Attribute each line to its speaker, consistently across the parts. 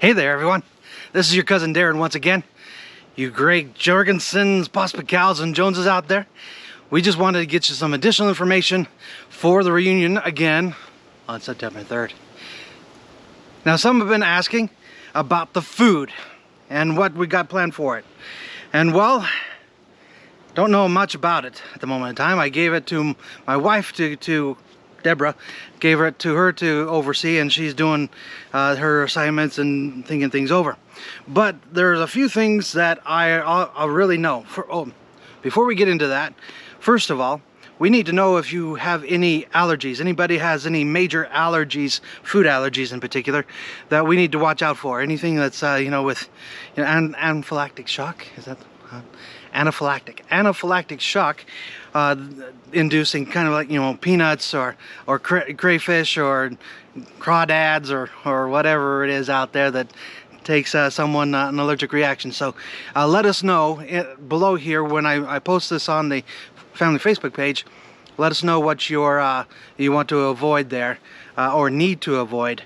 Speaker 1: Hey there, everyone. This is your cousin Darren once again. You Greg Jorgensens, Pospicals, and Joneses out there. We just wanted to get you some additional information for the reunion again on September 3rd. Now, some have been asking about the food and what we got planned for it. And well, don't know much about it at the moment in time. I gave it to my wife, to Deborah, gave it to her to oversee, and she's doing her assignments and thinking things over. But there's a few things that I really know. Before we get into that, first of all, we need to know if you have any allergies. Anybody has any major allergies, food allergies in particular, that we need to watch out for. Anything that's with anaphylactic shock, is that anaphylactic shock inducing, kind of like peanuts or crayfish or crawdads or whatever it is out there that takes someone an allergic reaction. So let us know below here when I post this on the family Facebook page. Let us know what you want to avoid there or need to avoid.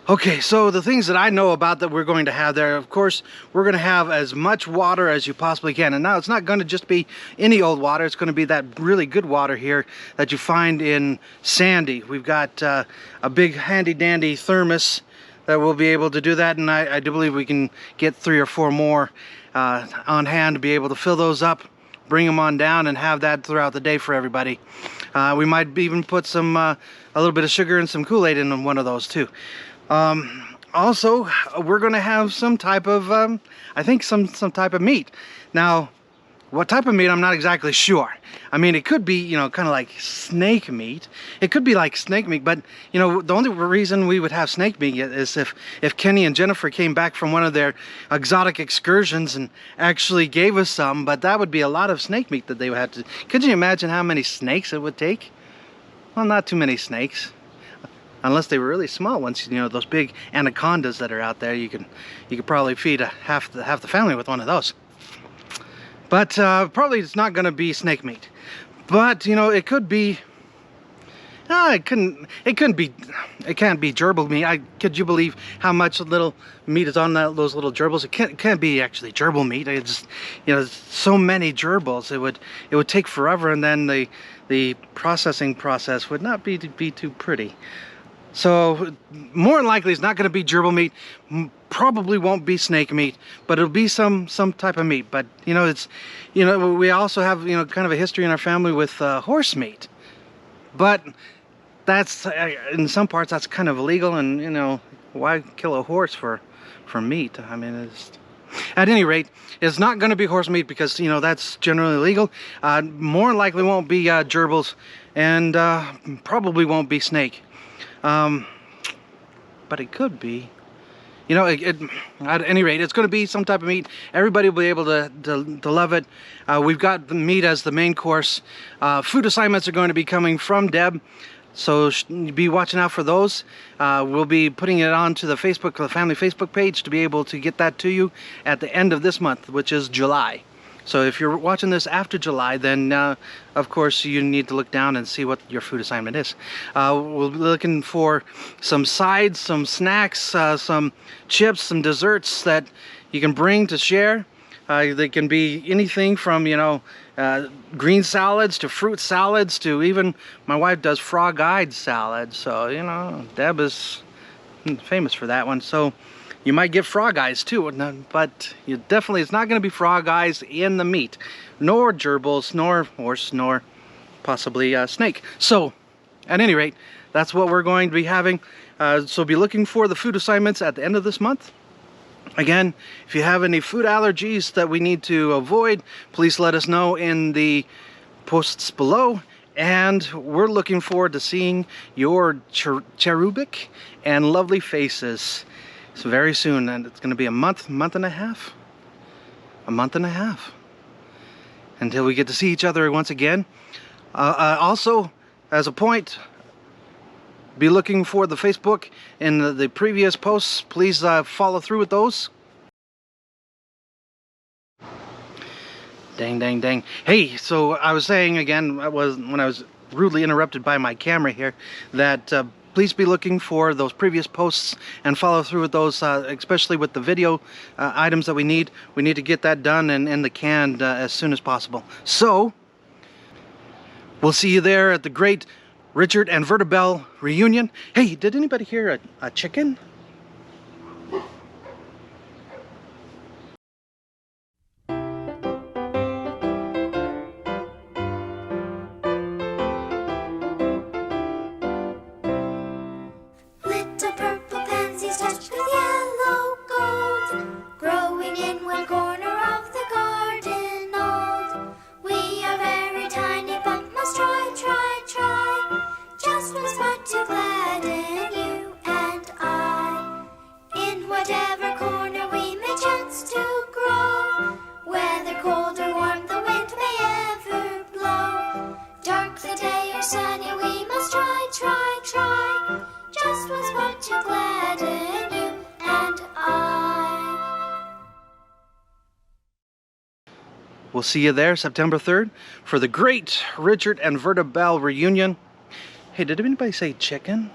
Speaker 1: Okay, so the things that I know about that we're going to have there, of course, we're going to have as much water as you possibly can. And now it's not going to just be any old water. It's going to be that really good water here that you find in Sandy. We've got a big handy dandy thermos that we'll be able to do that. And I do believe we can get 3 or 4 more on hand to be able to fill those up, bring them on down, and have that throughout the day for everybody. We might even put some a little bit of sugar and some Kool-Aid in one of those too. Also, we're going to have some type of I think some type of meat. Now, what type of meat, I'm not exactly sure. I mean, it could be kind of like snake meat. It could be like snake meat, but the only reason we would have snake meat is if Kenny and Jennifer came back from one of their exotic excursions and actually gave us some. But that would be a lot of snake meat that they would have to. Could you imagine how many snakes it would take? Well, not too many snakes, unless they were really small ones. Those big anacondas that are out there. You could probably feed half the family with one of those. But probably it's not going to be snake meat. But it could be. It can't be gerbil meat. Could you believe how much little meat is on those little gerbils? It can't be actually gerbil meat. It's just so many gerbils. It would take forever, and then the processing process would not be too pretty. So more than likely it's not going to be gerbil meat. Probably won't be snake meat, but it'll be some type of meat. But it's we also have kind of a history in our family with horse meat. But that's in some parts that's kind of illegal, and why kill a horse for meat? I mean, at any rate, it's not going to be horse meat because that's generally illegal. More than likely won't be gerbils, and probably won't be snake. But it could be. At any rate, it's going to be some type of meat. Everybody will be able to love it. We've got the meat as the main course. Food assignments are going to be coming from Deb, so be watching out for those. We'll be putting it onto the family Facebook page to be able to get that to you at the end of this month, which is July. So if you're watching this after July, then of course you need to look down and see what your food assignment is. We'll be looking for some sides, some snacks, some chips, some desserts that you can bring to share. They can be anything from green salads to fruit salads to even my wife does frog-eyed salad. So Deb is famous for that one. So you might get frog eyes too, but it's not going to be frog eyes in the meat, nor gerbils, nor horse, nor possibly snake. So, at any rate, that's what we're going to be having. So be looking for the food assignments at the end of this month. Again, if you have any food allergies that we need to avoid, please let us know in the posts below. And we're looking forward to seeing your cherubic and lovely faces. So very soon, and it's going to be a month and a half until we get to see each other once again. Also, as a point, be looking for the Facebook and the previous posts. Please follow through with those. Dang. Hey, so I was saying again, when I was rudely interrupted by my camera here, that please be looking for those previous posts and follow through with those, especially with the video items that we need. We need to get that done and in the can as soon as possible. So, we'll see you there at the great Richard and Verda Belle reunion. Hey, did anybody hear a chicken?
Speaker 2: Little purple pansies touched with yellow gold, growing in one corner of the garden old. We are very tiny but must try, try, try, just one spot to gladden you and I. In whatever corner we may chance to grow, whether cold or warm the wind may ever blow, dark the day or sunny we must try, try, try, just one spot to gladden you and I.
Speaker 1: We'll see you there September 3rd for the great Richard and Verda Belle reunion. Hey, did anybody say chicken?